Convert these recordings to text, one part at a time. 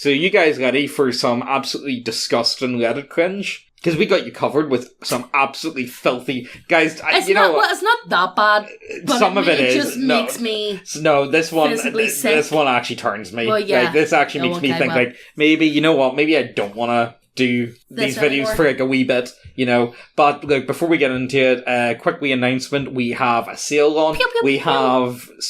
So you guys ready for some absolutely disgusting Reddit cringe? Because we got you covered with some absolutely filthy... Guys, it's not that bad. But some of it is. It just makes me this one sick. This one actually turns me. Well, yeah. Like, this actually makes me think, like, maybe, you know what, maybe I don't want to do these videos for like a wee bit, you know. But look, before we get into it, quick wee announcement: we have a sale on. We have a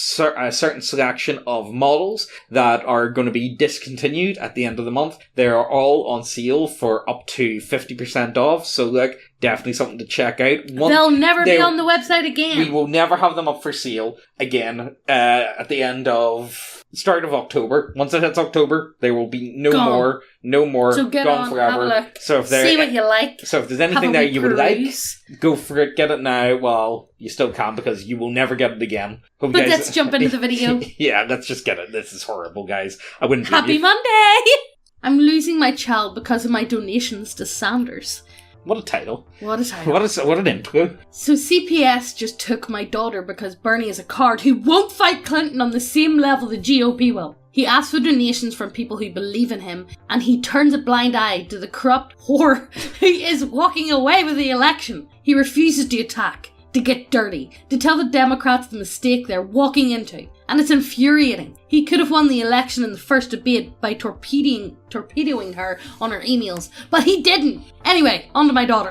certain selection of models that are going to be discontinued at the end of the month. They are all on sale for up to 50% off. So look, definitely something to check out. They'll never be on the website again. We will never have them up for sale again at the start of October. Once it hits October, there will be no more. So get gone on, forever. have a look. So see what you like. So if there's anything that you would like, go for it. Get it now. Well, you still can because you will never get it again. But let's jump into the video. Yeah, let's just get it. This is horrible, guys. I wouldn't. Happy Monday! I'm losing my child because of my donations to Sanders. What a title. What an intro. So CPS just took my daughter because Bernie is a card who won't fight Clinton on the same level the GOP will. He asks for donations from people who believe in him, and he turns a blind eye to the corrupt whore who is walking away with the election. He refuses to attack, to get dirty, to tell the Democrats the mistake they're walking into. And it's infuriating. He could have won the election in the first debate by torpedoing her on her emails, but he didn't. Anyway, on to my daughter.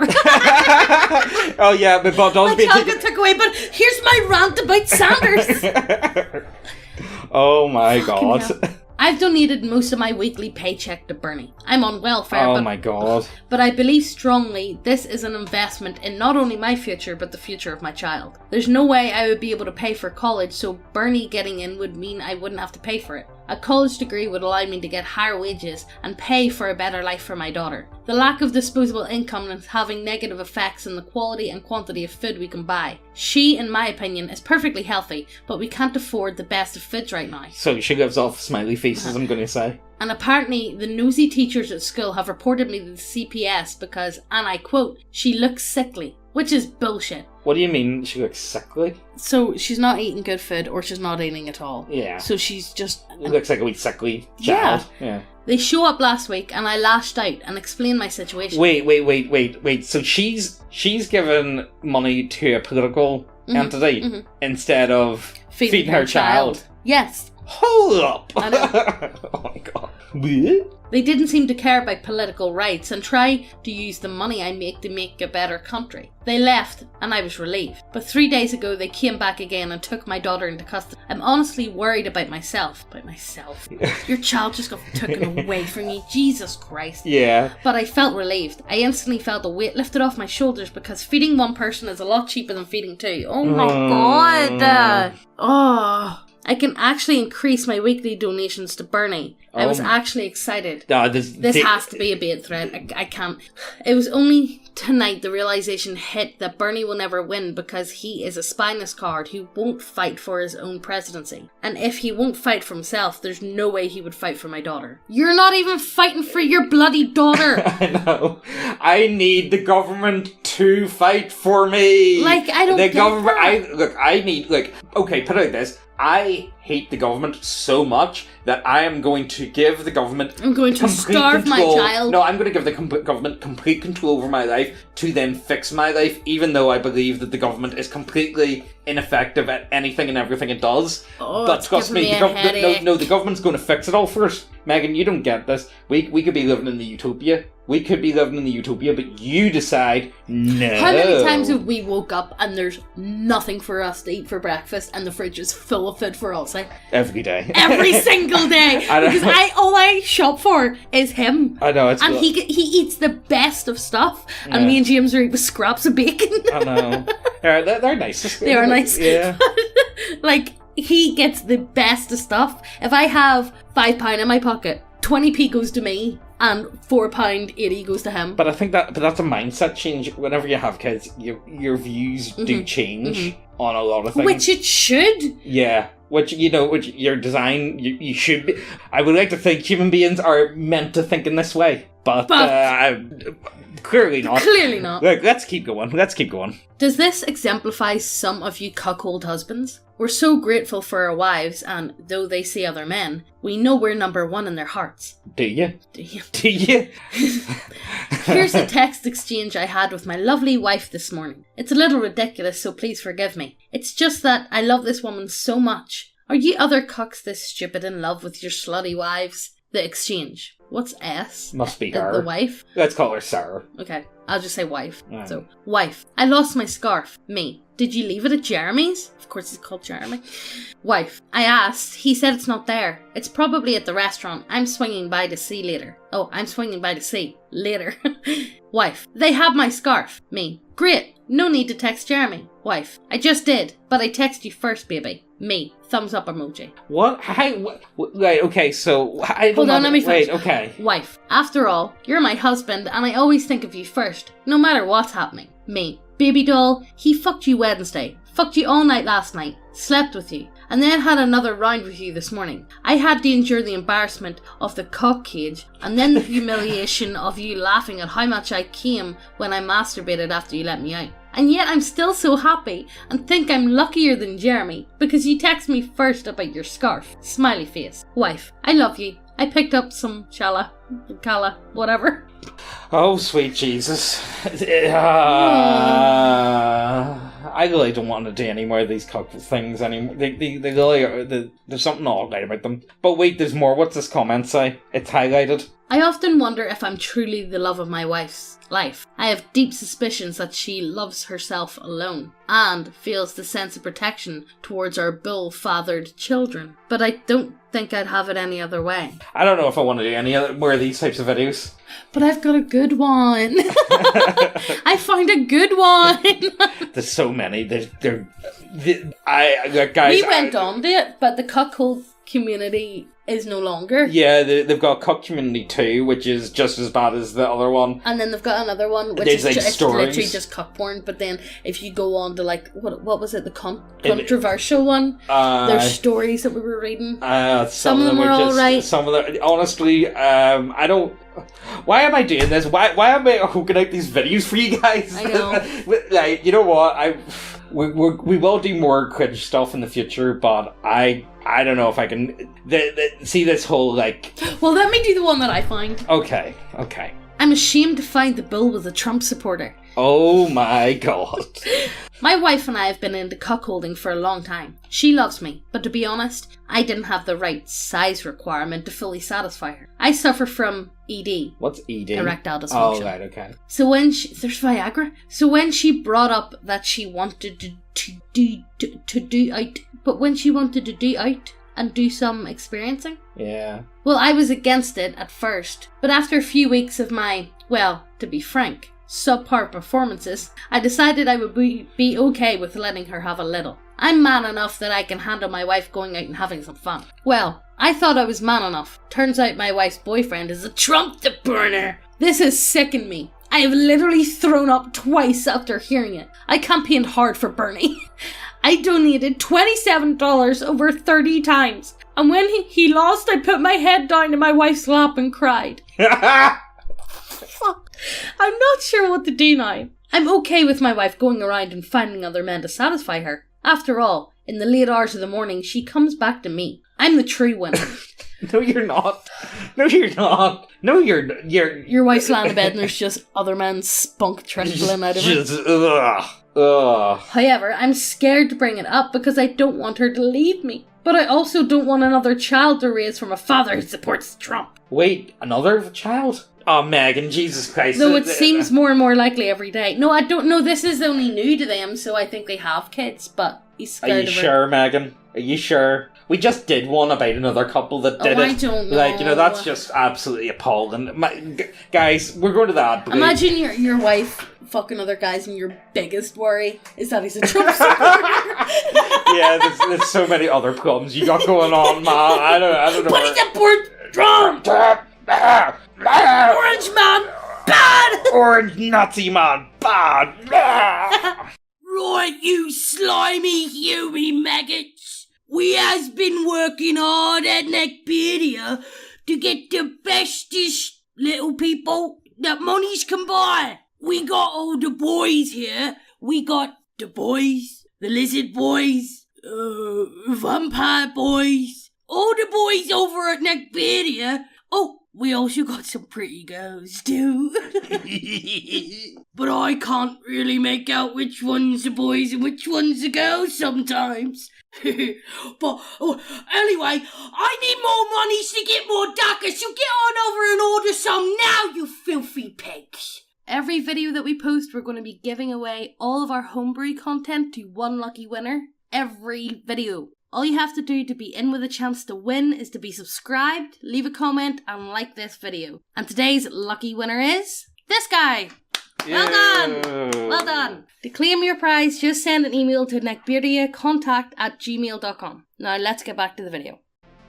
Oh yeah, but Bob does be... My child got took away, but here's my rant about Sanders. Oh my God. I've donated most of my weekly paycheck to Bernie. I'm on welfare. Oh my God. But I believe strongly this is an investment in not only my future, but the future of my child. There's no way I would be able to pay for college, so Bernie getting in would mean I wouldn't have to pay for it. A college degree would allow me to get higher wages and pay for a better life for my daughter. The lack of disposable income is having negative effects on the quality and quantity of food we can buy. She, in my opinion, is perfectly healthy, but we can't afford the best of foods right now. So she gives off smiley faces, I'm going to say. And apparently, the nosy teachers at school have reported me to the CPS because, and I quote, she looks sickly, which is bullshit. What do you mean she looks sickly? So she's not eating good food, or she's not eating at all. Yeah. So she's just... looks like a wee sickly child. Yeah. They show up last week and I lashed out and explained my situation. Wait. So she's given money to a political entity instead of feeding her child. Yes. Hold up! I know. Oh my God. They didn't seem to care about political rights and try to use the money I make to make a better country. They left and I was relieved. But 3 days ago they came back again and took my daughter into custody. I'm honestly worried about myself. Your child just got taken away from you. Jesus Christ. Yeah. But I felt relieved. I instantly felt a weight lifted off my shoulders because feeding one person is a lot cheaper than feeding two. Oh my God. I can actually increase my weekly donations to Bernie. I was actually excited. This has to be a bait thread. I can't. It was only tonight the realization hit that Bernie will never win because he is a spineless card who won't fight for his own presidency. And if he won't fight for himself, there's no way he would fight for my daughter. You're not even fighting for your bloody daughter! I know. I need the government to fight for me! Like, I don't get that. Okay, put it like this. I hate the government so much that I am going to give the government... I'm going to starve my child. No, I'm going to give the government complete control over my life to then fix my life, even though I believe that the government is completely ineffective at anything and everything it does. Oh, but trust me, the government's going to fix it all first. Megan, you don't get this. We could be living in the utopia. But you decide, no. How many times have we woke up and there's nothing for us to eat for breakfast and the fridge is full of food for us? Every day. Every single day. Because all I shop for is him. I know. And he eats the best of stuff. Yeah. And me and James are eating scraps of bacon. I know. They're nice. They are nice. Yeah. He gets the best of stuff. If I have £5 in my pocket, 20p goes to me. And £4.80 goes to him. But I think that's a mindset change. Whenever you have kids, your views do change on a lot of things. Which it should. Yeah. Which your design, you should be. I would like to think human beings are meant to think in this way. But clearly not. Clearly not. Look, let's keep going. Does this exemplify some of you cuckold husbands? We're so grateful for our wives, and though they see other men, we know we're number one in their hearts. Do you? Do you? Do you? Here's a text exchange I had with my lovely wife this morning. It's a little ridiculous, so please forgive me. It's just that I love this woman so much. Are you other cucks this stupid in love with your slutty wives? The exchange. What's S? Must be her. The wife? Let's call her Sarah. Okay, I'll just say wife. Yeah. So, wife. I lost my scarf. Me. Did you leave it at Jeremy's? Of course it's called Jeremy. Wife. I asked. He said it's not there. It's probably at the restaurant. I'm swinging by to see later. Oh, I'm swinging by to see later. Wife. They have my scarf. Me. Great. No need to text Jeremy. Wife. I just did, but I text you first, baby. Me. Thumbs up emoji. What? How? Right, okay, so... Hold on, let me finish. Wait, okay. Wife. After all, you're my husband, and I always think of you first, no matter what's happening. Me. Baby doll, he fucked you Wednesday. Fucked you all night last night. Slept with you. And then had another round with you this morning. I had to endure the embarrassment of the cock cage, and then the humiliation of you laughing at how much I came when I masturbated after you let me out. And yet I'm still so happy and think I'm luckier than Jeremy because you text me first about your scarf. Smiley face. Wife, I love you. I picked up some chala, whatever. Oh, sweet Jesus. I really don't want to do any more of these cock things anymore. They really are, there's something odd about them. But wait, there's more. What's this comment say? It's highlighted. I often wonder if I'm truly the love of my wife's life. I have deep suspicions that she loves herself alone and feels the sense of protection towards our bull-fathered children. But I don't think I'd have it any other way. I don't know if I want to do any other more of these types of videos. But I've got a good one. I find a good one. There's so many. Guys. We went on to it, but the cuckold community is no longer. Yeah, they've got Cuck Community 2, which is just as bad as the other one. And then they've got another one, which is it's literally just cuck porn. But then if you go on to like, what was it, the controversial one? There's stories that we were reading. Some of them were all right. Some of them, honestly, I don't... Why am I doing this? Why am I hooking out these videos for you guys? I know. Like, you know what? We will do more cringe stuff in the future, but I don't know if I can see this whole like... Well, let me do the one that I find. Okay. I'm ashamed to find the Bill was a Trump supporter. Oh my god. My wife and I have been into cuckolding for a long time. She loves me, but to be honest, I didn't have the right size requirement to fully satisfy her. I suffer from ED. What's ED? Erectile dysfunction. Oh, right, okay. So when there's Viagra. So when she brought up that she wanted to do out and do some experiencing. Yeah. Well, I was against it at first, but after a few weeks of my, well, to be frank, subpar performances, I decided I would be okay with letting her have a little. I'm man enough that I can handle my wife going out and having some fun. Well, I thought I was man enough. Turns out my wife's boyfriend is a Trump supporter. This has sickened me. I have literally thrown up twice after hearing it. I campaigned hard for Bernie. I donated $27 over 30 times. And when he lost, I put my head down in my wife's lap and cried. Fuck. I'm not sure what to do now. I'm okay with my wife going around and finding other men to satisfy her. After all, in the late hours of the morning, she comes back to me. I'm the true winner. No, you're not. No, you're not. No, you're... Your wife's lying in bed and there's just other men's spunk trickling out of her. However, I'm scared to bring it up because I don't want her to leave me. But I also don't want another child to raise from a father who supports Trump. Wait, another child? Oh, Megan, Jesus Christ. Though it seems more and more likely every day. No, I don't know. This is only new to them, so I think they have kids, but he's scared of her. Are you sure, Megan? Are you sure? We just did one about another couple that did it. I don't know. Like, that's just absolutely appalling. Guys, we're going to that. Imagine your wife fucking other guys and your biggest worry is that he's a Trump supporter. Yeah, there's so many other problems you got going on, man. I don't know. But he supports Trump! Orange man, bad! Orange Nazi man, bad! Right, you slimy human maggots. We has been working hard at Neckbeardia to get the bestest little people that monies can buy. We got all the boys here. We got the boys, the lizard boys, Vampire boys. All the boys over at Neckbeardia. Oh, we also got some pretty girls too. But I can't really make out which one's the boys and which one's the girls sometimes. But anyway, I need more monies to get more daggers, so get on over and order some now, you filthy pigs. Every video that we post, we're going to be giving away all of our homebrew content to one lucky winner. Every video. All you have to do to be in with a chance to win is to be subscribed, leave a comment, and like this video. And today's lucky winner is this guy. Well done! Well done! To claim your prize, just send an email to neckbeardiacontact@gmail.com. Now let's get back to the video.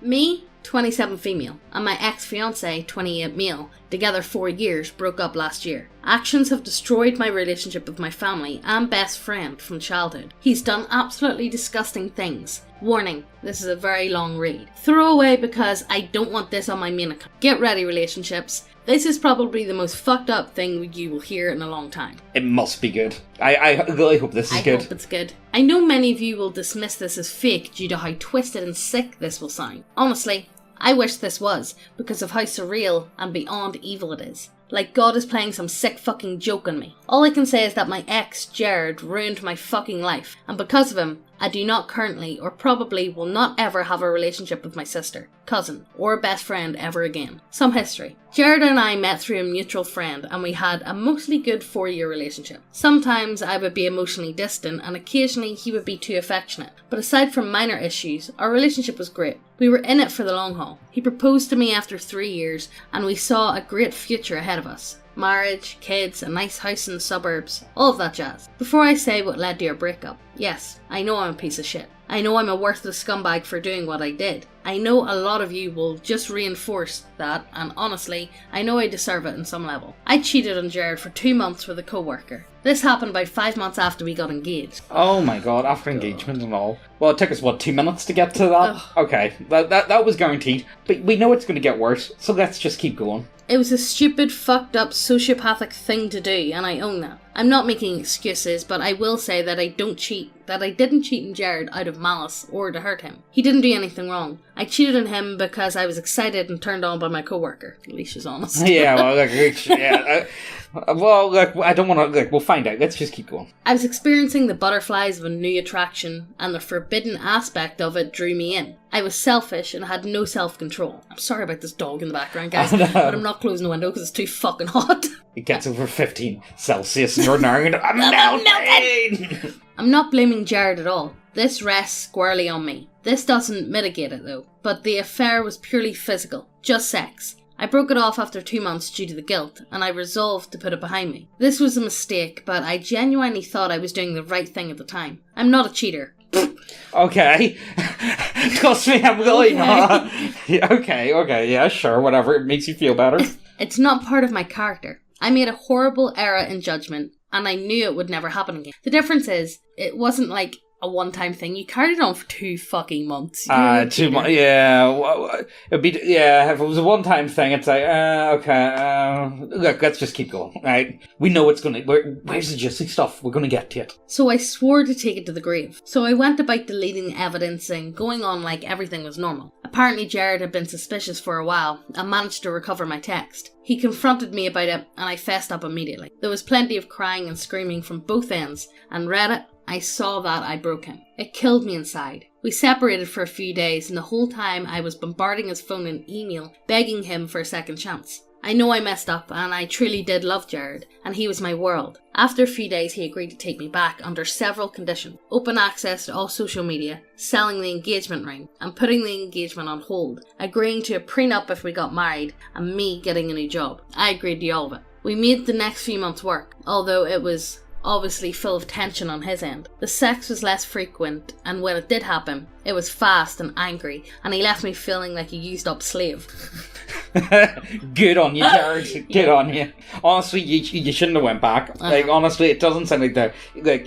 Me, 27 female, and my ex-fiancé, 28 male, together 4 years, broke up last year. Actions have destroyed my relationship with my family and best friend from childhood. He's done absolutely disgusting things. Warning, this is a very long read. Throw away because I don't want this on my main account. Get ready, relationships. This is probably the most fucked up thing you will hear in a long time. It must be good. I really hope this is good. I hope it's good. I know many of you will dismiss this as fake due to how twisted and sick this will sound. Honestly, I wish this was, because of how surreal and beyond evil it is. Like God is playing some sick fucking joke on me. All I can say is that my ex, Jared, ruined my fucking life, and because of him, I do not currently, or probably will not ever have a relationship with my sister, cousin, or best friend ever again. Some history. Jared and I met through a mutual friend, and we had a mostly good 4-year relationship. Sometimes I would be emotionally distant, and occasionally he would be too affectionate. But aside from minor issues, our relationship was great. We were in it for the long haul. He proposed to me after 3 years, and we saw a great future ahead of us. Marriage, kids, a nice house in the suburbs, all of that jazz. Before I say what led to our breakup, yes, I know I'm a piece of shit. I know I'm a worthless scumbag for doing what I did. I know a lot of you will just reinforce that, and honestly, I know I deserve it on some level. I cheated on Jared for 2 months with a co-worker. This happened about 5 months after we got engaged. Oh my god, after engagement and all. Well, it took us, 2 minutes to get to that? Ugh. Okay, that was guaranteed. But we know it's going to get worse, so let's just keep going. It was a stupid, fucked up, sociopathic thing to do, and I own that. I'm not making excuses, but I will say that I didn't cheat on Jared out of malice or to hurt him. He didn't do anything wrong. I cheated on him because I was excited and turned on by my co-worker. Alicia's honest. Yeah, well, look, yeah. Look, I don't want to, look, we'll find out. Let's just keep going. I was experiencing the butterflies of a new attraction, and the forbidden aspect of it drew me in. I was selfish and had no self-control. I'm sorry about this dog in the background, guys, but I'm not closing the window because it's too fucking hot. It gets over 15 Celsius and you're now I'm melting! I'm not blaming Jared at all. This rests squarely on me. This doesn't mitigate it though, but the affair was purely physical, just sex. I broke it off after 2 months due to the guilt, and I resolved to put it behind me. This was a mistake, but I genuinely thought I was doing the right thing at the time. I'm not a cheater. Okay. Trust me, I'm really not. Okay, yeah, sure, whatever. It makes you feel better. It's not part of my character. I made a horrible error in judgment, and I knew it would never happen again. The difference is, it wasn't like a one-time thing. You carried it on for 2 fucking months. 2 months, yeah. It'd be, yeah, if it was a one-time thing, it's like, okay, look, let's just keep going, right? We know it's gonna, where's the juicy stuff? We're gonna get to it. So I swore to take it to the grave. So I went about deleting the evidence and going on like everything was normal. Apparently Jared had been suspicious for a while and managed to recover my text. He confronted me about it and I fessed up immediately. There was plenty of crying and screaming from both ends, and read it, I saw that I broke him. It killed me inside. We separated for a few days, and the whole time I was bombarding his phone and email, begging him for a second chance. I know I messed up, and I truly did love Jared, and he was my world. After a few days, he agreed to take me back under several conditions. Open access to all social media, selling the engagement ring, and putting the engagement on hold, agreeing to a prenup if we got married, and me getting a new job. I agreed to all of it. We made the next few months work, although it was obviously full of tension on his end. The sex was less frequent, and when it did happen, it was fast and angry, and he left me feeling like a used up slave. Good on you, Jared. Good on you. Honestly, you shouldn't have went back. Like, honestly, it doesn't sound like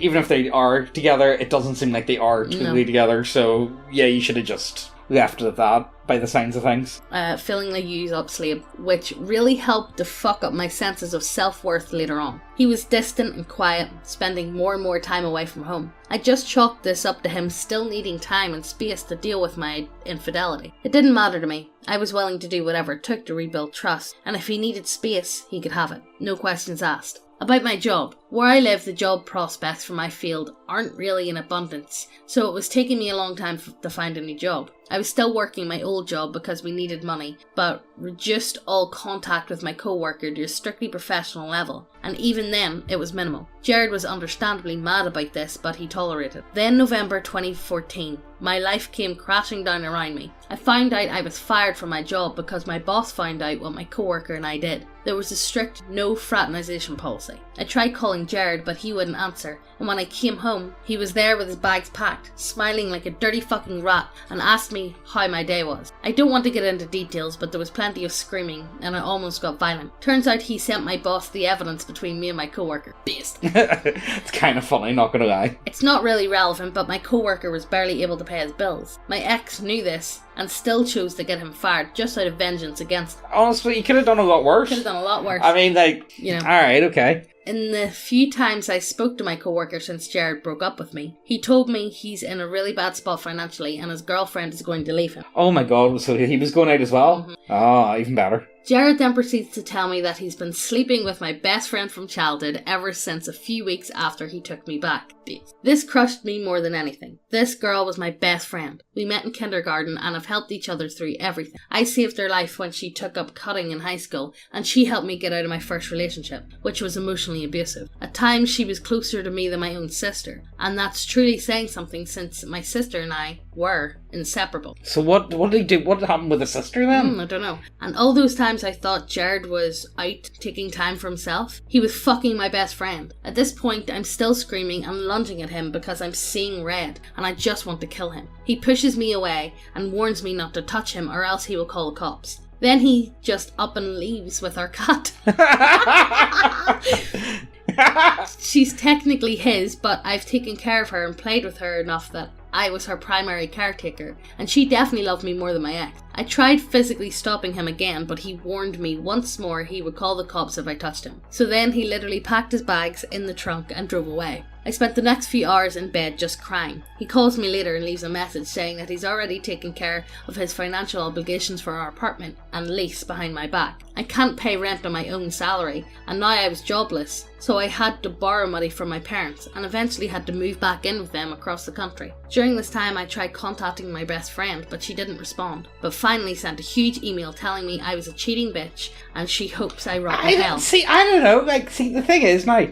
even if they are together, it doesn't seem like they are truly together, so yeah, you should have just left it at that, by the signs of things. Feeling like a used-up slave, which really helped to fuck up my senses of self-worth later on. He was distant and quiet, spending more and more time away from home. I just chalked this up to him still needing time and space to deal with my infidelity. It didn't matter to me. I was willing to do whatever it took to rebuild trust, and if he needed space, he could have it. No questions asked. About my job. Where I live, the job prospects for my field aren't really in abundance, so it was taking me a long time to find a new job. I was still working my old job because we needed money, but reduced all contact with my co-worker to a strictly professional level, and even then, it was minimal. Jared was understandably mad about this, but he tolerated. Then November 2014, my life came crashing down around me. I found out I was fired from my job because my boss found out what my co-worker and I did. There was a strict no fraternization policy. I tried calling Jared, but he wouldn't answer, and when I came home, he was there with his bags packed, smiling like a dirty fucking rat, and asked me how my day was. I don't want to get into details, but there was plenty of screaming, and I almost got violent. Turns out he sent my boss the evidence between me and my co-worker. Based. It's kind of funny, not gonna lie. It's not really relevant, but my co-worker was barely able to pay his bills. My ex knew this, and still chose to get him fired just out of vengeance against him. Honestly, he could have done a lot worse. Could have done a lot worse. I mean, like, you know. Alright, okay. In the few times I spoke to my co-worker since Jared broke up with me, he told me he's in a really bad spot financially and his girlfriend is going to leave him. Oh my god, so he was going out as well? Mm-hmm. Ah, even better. Jared then proceeds to tell me that he's been sleeping with my best friend from childhood ever since a few weeks after he took me back. This crushed me more than anything. This girl was my best friend. We met in kindergarten and have helped each other through everything. I saved her life when she took up cutting in high school, and she helped me get out of my first relationship, which was emotionally abusive. At times she was closer to me than my own sister, and that's truly saying something since my sister and I were inseparable. So what did he do? What happened with the sister then? I don't know. And all those times I thought Jared was out taking time for himself, he was fucking my best friend. At this point, I'm still screaming and lunging at him because I'm seeing red and I just want to kill him. He pushes me away and warns me not to touch him or else he will call the cops. Then he just up and leaves with our cat. She's technically his, but I've taken care of her and played with her enough that I was her primary caretaker, and she definitely loved me more than my ex. I tried physically stopping him again, but he warned me once more he would call the cops if I touched him. So then he literally packed his bags in the trunk and drove away. I spent the next few hours in bed just crying. He calls me later and leaves a message saying that he's already taken care of his financial obligations for our apartment and lease behind my back. I can't pay rent on my own salary, and now I was jobless, so I had to borrow money from my parents and eventually had to move back in with them across the country. During this time I tried contacting my best friend, but she didn't respond, but finally sent a huge email telling me I was a cheating bitch and she hopes I rot in hell. I don't know, the thing is now,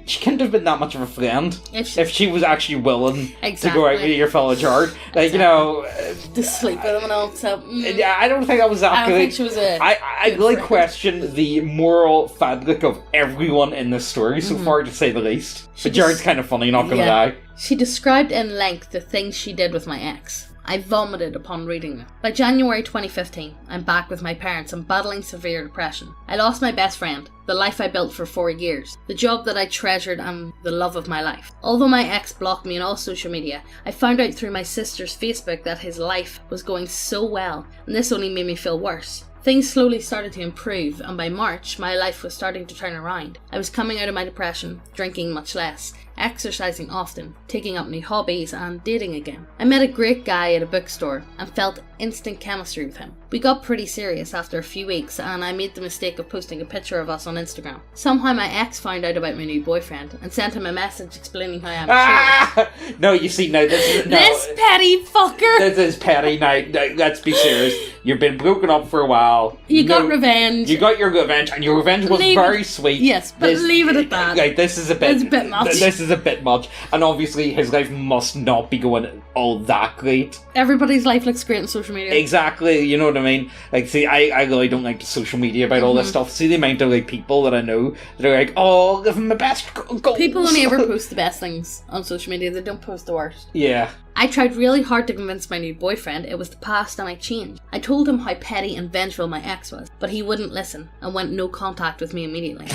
she couldn't have been that much of a friend if she was actually willing to go out with your fellow Jared. Like, to sleep with him and all. So, yeah, I don't think that was that I don't think she was I really question the moral fabric of everyone in this story so far, to say the least. But Jared's kind of funny, not gonna lie. She described in length the things she did with my ex. I vomited upon reading them. By January 2015, I'm back with my parents and battling severe depression. I lost my best friend, the life I built for 4 years, the job that I treasured and the love of my life. Although my ex blocked me on all social media, I found out through my sister's Facebook that his life was going so well, and this only made me feel worse. Things slowly started to improve, and by March, my life was starting to turn around. I was coming out of my depression, drinking much less, exercising often, taking up new hobbies, and dating again. I met a great guy at a bookstore and felt instant chemistry with him. We got pretty serious after a few weeks, and I made the mistake of posting a picture of us on Instagram. Somehow my ex found out about my new boyfriend and sent him a message explaining how I'm No, you see, no, this is... No, this petty fucker! This is petty. Now, let's be serious. You've been broken up for a while. You got revenge. You got your revenge, and your revenge was very sweet. Yes, but leave it at that. Like, this is a bit... It's a bit much. This is a bit much, and obviously his life must not be going all that great. Everybody's life looks great on social media. Exactly, you know what I mean? Like, see, I really don't like the social media about all this stuff. See the amount of, like, people that I know that are like, oh, living my best goals. People only ever post the best things on social media. They don't post the worst. Yeah. I tried really hard to convince my new boyfriend it was the past and I changed. I told him how petty and vengeful my ex was, but he wouldn't listen and went no contact with me immediately.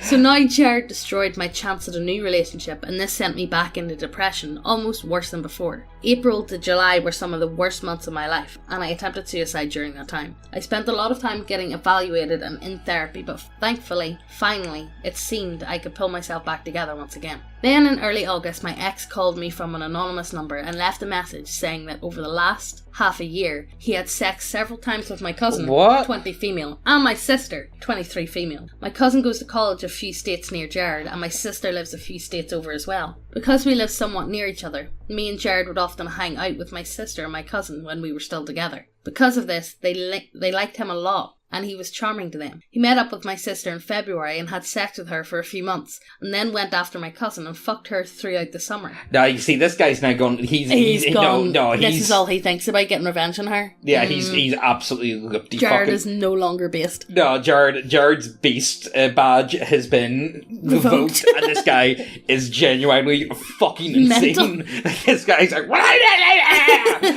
So now Jared destroyed my chance at a new relationship, and this sent me back into depression, almost worse than before. April to July were some of the worst months of my life, and I attempted suicide during that time. I spent a lot of time getting evaluated and in therapy, but thankfully, finally, it seemed I could pull myself back together once again. Then in early August, my ex called me from an anonymous number and left a message saying that over the last half a year, he had sex several times with my cousin, 20 female, and my sister, 23 female. My cousin goes to college a few states near Jared, and my sister lives a few states over as well. Because we live somewhat near each other, me and Jared would often hang out with my sister and my cousin when we were still together. Because of this, they liked him a lot, and he was charming to them. He met up with my sister in February and had sex with her for a few months, and then went after my cousin and fucked her throughout the summer. Now, you see, this guy's now gone, he's gone, this is all he thinks about, getting revenge on her. Yeah, he's absolutely looked. Jared is no longer based. No, Jared's beast badge has been revoked, and this guy is genuinely fucking insane. Like, this guy's like,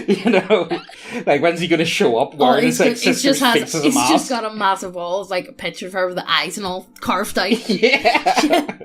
you know, like, when's he going to show up wearing his sister's face as a mask? He's just got a massive wall, it's like a picture of her with the eyes and all carved out. Yeah.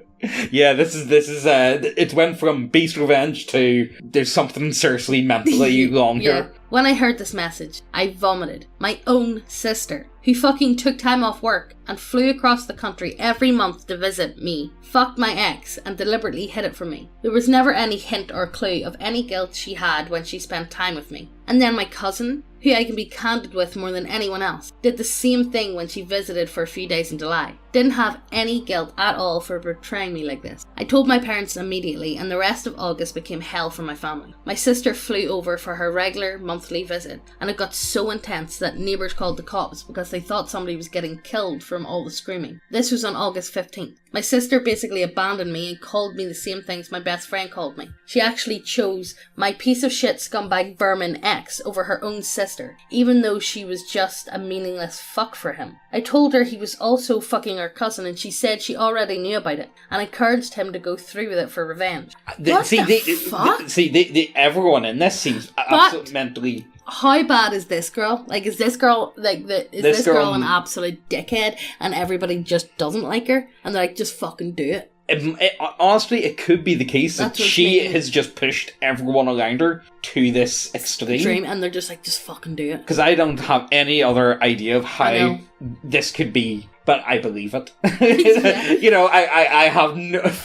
Yeah, this is it went from beast revenge to there's something seriously mentally wrong here. When I heard this message, I vomited. My own sister, who fucking took time off work and flew across the country every month to visit me, fucked my ex and deliberately hid it from me. There was never any hint or clue of any guilt she had when she spent time with me. And then my cousin, who I can be candid with more than anyone else, did the same thing when she visited for a few days in July. Didn't have any guilt at all for betraying me like this. I told my parents immediately, and the rest of August became hell for my family. My sister flew over for her regular monthly visit, and it got so intense that neighbours called the cops because they thought somebody was getting killed from all the screaming. This was on August 15th. My sister basically abandoned me and called me the same things my best friend called me. She actually chose my piece of shit scumbag vermin ex over her own sister, even though she was just a meaningless fuck for him. I told her he was also fucking her cousin, and she said she already knew about it, and encouraged him to go through with it for revenge. Everyone in this seems absolutely mentally. How bad is this girl? Like, is this girl this girl an absolute dickhead, and everybody just doesn't like her, and they're like, just fucking do it? Honestly, it could be the case that she has just pushed everyone around her to this extreme, and they're just like, just fucking do it. Because I don't have any other idea of how this could be, but I believe it. Yeah. You know, I have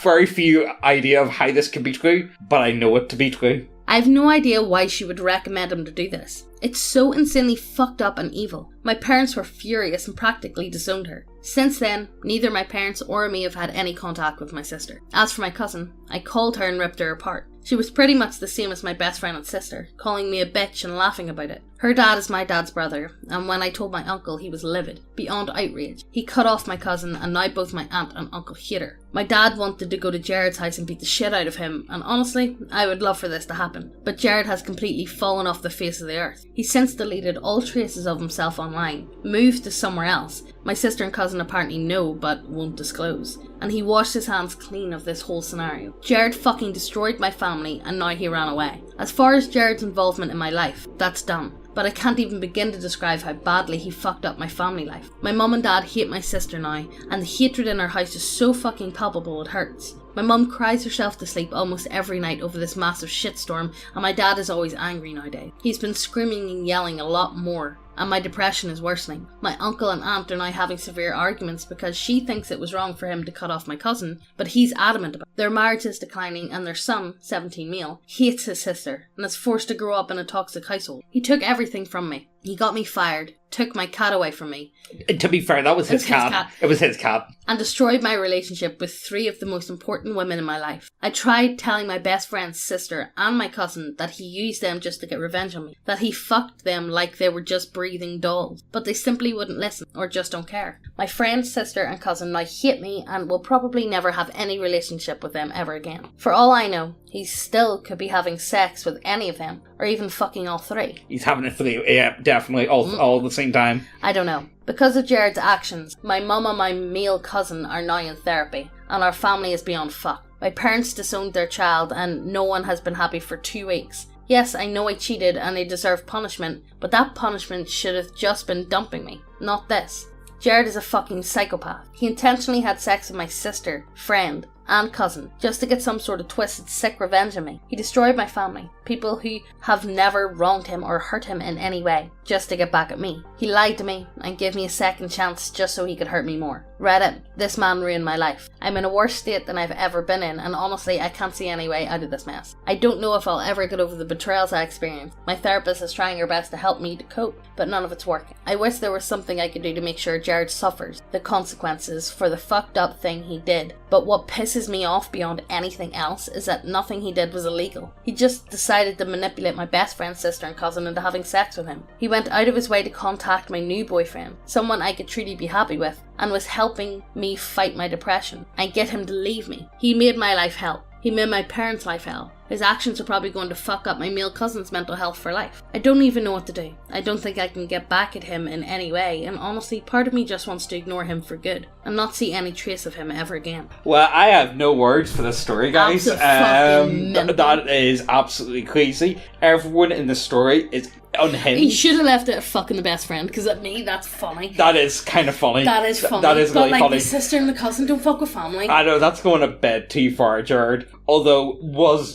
very few idea of how this could be true, but I know it to be true. I have no idea why she would recommend him to do this. It's so insanely fucked up and evil. My parents were furious and practically disowned her. Since then, neither my parents or me have had any contact with my sister. As for my cousin, I called her and ripped her apart. She was pretty much the same as my best friend and sister, calling me a bitch and laughing about it. Her dad is my dad's brother, and when I told my uncle, he was livid, beyond outrage. He cut off my cousin, and now both my aunt and uncle hate her. My dad wanted to go to Jared's house and beat the shit out of him, and honestly, I would love for this to happen. But Jared has completely fallen off the face of the earth. He's since deleted all traces of himself online, moved to somewhere else. My sister and cousin apparently know, but won't disclose. And he washed his hands clean of this whole scenario. Jared fucking destroyed my family, and now he ran away. As far as Jared's involvement in my life, that's done. But I can't even begin to describe how badly he fucked up my family life. My mum and dad hate my sister now, and the hatred in our house is so fucking palpable it hurts. My mum cries herself to sleep almost every night over this massive shitstorm, and my dad is always angry nowadays. He's been screaming and yelling a lot more, and my depression is worsening. My uncle and aunt are now having severe arguments because she thinks it was wrong for him to cut off my cousin, but he's adamant about it. Their marriage is declining, and their son, 17 male, hates his sister and is forced to grow up in a toxic household. He took everything from me. He got me fired, took my cat away from me. To be fair, that was his cat. It was his cat. And destroyed my relationship with 3 of the most important women in my life. I tried telling my best friend's sister and my cousin that he used them just to get revenge on me. That he fucked them like they were just breathing dolls. But they simply wouldn't listen, or just don't care. My friend's sister and cousin now hate me and will probably never have any relationship with them ever again. For all I know, he still could be having sex with any of them, or even fucking all 3. He's having it for the, yeah, definitely, all at the same time. I don't know. Because of Jared's actions, my mum and my male cousin are now in therapy, and our family is beyond fuck. My parents disowned their child, and no one has been happy for 2 weeks. Yes, I know I cheated and I deserve punishment, but that punishment should have just been dumping me, not this. Jared is a fucking psychopath. He intentionally had sex with my sister, friend, and cousin, just to get some sort of twisted, sick revenge on me. He destroyed my family, people who have never wronged him or hurt him in any way, just to get back at me. He lied to me and gave me a second chance just so he could hurt me more. Reddit, this man ruined my life. I'm in a worse state than I've ever been in, and honestly, I can't see any way out of this mess. I don't know if I'll ever get over the betrayals I experienced. My therapist is trying her best to help me to cope, but none of it's working. I wish there was something I could do to make sure Jared suffers the consequences for the fucked up thing he did. But what pisses me off beyond anything else is that nothing he did was illegal. He just decided to manipulate my best friend's sister and cousin into having sex with him. He went out of his way to contact my new boyfriend, someone I could truly be happy with, and was helping me fight my depression and get him to leave me. He made my life hell. He made my parents' life hell. His actions are probably going to fuck up my male cousin's mental health for life. I don't even know what to do. I don't think I can get back at him in any way, and honestly, part of me just wants to ignore him for good and not see any trace of him ever again. Well, I have no words for this story, guys. That is absolutely crazy. Everyone in the story is unhinged. He should have left it at fucking the best friend, because at me, that's funny. That is kind of funny. That is funny. That is really funny. But the sister and the cousin don't fuck with family. I know, that's going a bit too far, Jared. Although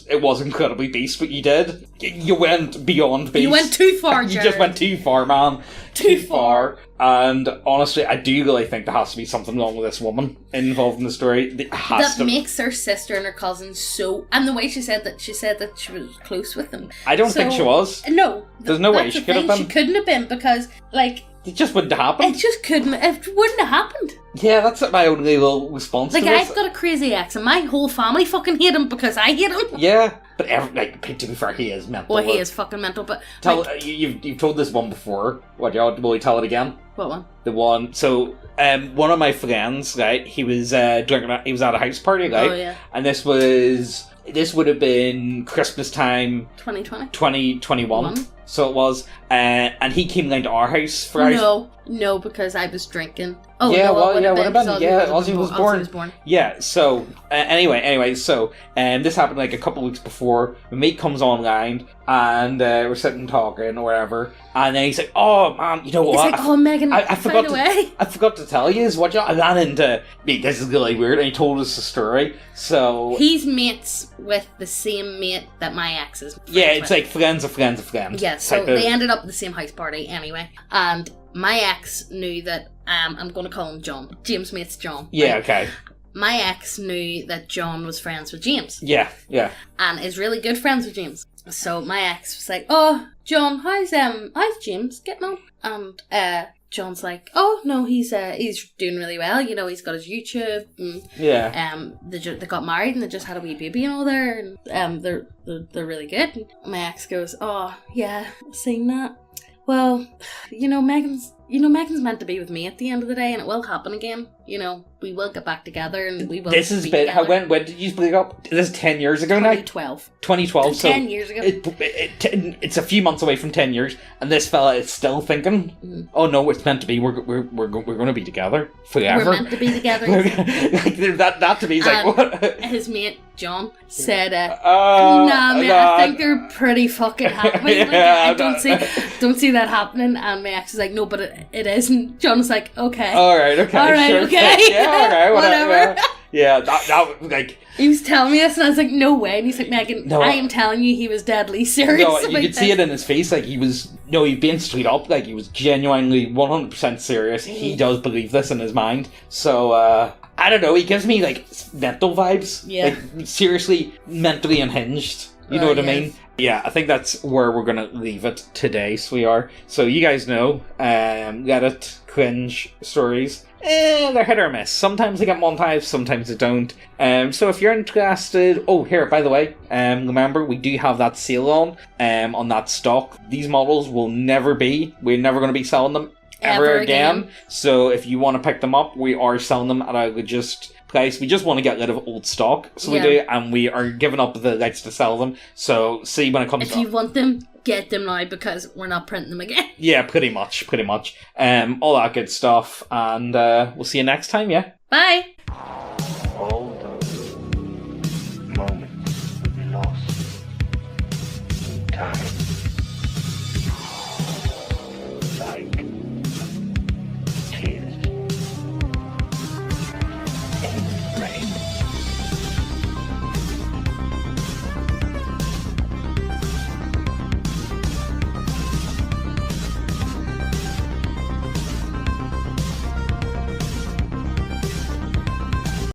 it was incredibly beast what you did. You went beyond beast. You went too far, Jared. You just went too far, man. Too far. And honestly, I do really think there has to be something wrong with this woman involved in the story. That makes her sister and her cousin so... And the way she said that she was close with them. I don't think she was. No. There's no way she could have been. She couldn't have been because, like... It just wouldn't happen. It just couldn't... It wouldn't have happened. Yeah, that's my only little response to this. I've got a crazy ex and my whole family fucking hate him because I hate him. Yeah, but to be fair, he is mental. Well, he is fucking mental, but... You've told this one before. Will you tell it again? What one? The one... So, one of my friends, right, he was drinking... He was at a house party, right? Oh, yeah. And this would have been Christmas time... 2020? 2021. So it was, and he came down to our house for our... No, because I was drinking. Oh, yeah, no, well, it would have been. Ozzy was born. Yeah, so, anyway, so, this happened like a couple of weeks before. My mate comes online, and we're sitting talking, or whatever, and then he's like, oh, man, you know what? He's like, oh, Megan, I forgot to tell you, is what I ran into, this is really weird, and he told us the story, so... He's mates with the same mate that my ex is. Yeah, it's like friends of friends of friends. Yeah, so they ended up at the same house party anyway, and my ex knew that, I'm going to call him John. James' mate's John. Yeah, right? Okay. My ex knew that John was friends with James. Yeah. And is really good friends with James. So my ex was like, oh, John, how's James getting on? And John's like, oh, no, he's doing really well. You know, he's got his YouTube. And, they got married and they just had a wee baby and all there. And they're really good. And my ex goes, oh, yeah, I've seen that. Well, Megan's meant to be with me at the end of the day, and it will happen again. We will get back together, and we will. This is when did you break up? This is 10 years ago now. 2012. So 10 years ago. It's a few months away from 10 years, and this fella is still thinking, "Oh no, it's meant to be. We're going to be together forever. We're meant to be together." that to me is like what? His mate John said, "Nah, man, I think they're pretty fucking happy. I don't see that happening." And my ex is like, "No, but it is." And John was like, "Okay, all right, sure. okay, yeah, all right, whatever." Yeah, that like. He was telling me this, and I was like, "No way!" And he's like, "Megan, I am telling you, he was deadly serious." No, you could see it in his face, like he was. No, he'd been straight up, like he was genuinely 100% serious. He does believe this in his mind. So I don't know. He gives me like mental vibes. Yeah, like seriously, mentally unhinged. You know what I mean? Yeah, I think that's where we're gonna leave it today. So we are. So you guys know, Reddit cringe stories. They're hit or miss. Sometimes they get monetized, sometimes they don't. So if you're interested... Oh, here, by the way, remember, we do have that sale on that stock. These models we're never going to be selling them ever again. So if you want to pick them up, we are selling them at a reduced price. We just want to get rid of old stock. So we do, and we are giving up the rights to sell them. So see when it comes to... If you want them, get them now, because we're not printing them again. Yeah, pretty much. All that good stuff, and we'll see you next time, yeah? Bye! All those moments will be lost in time.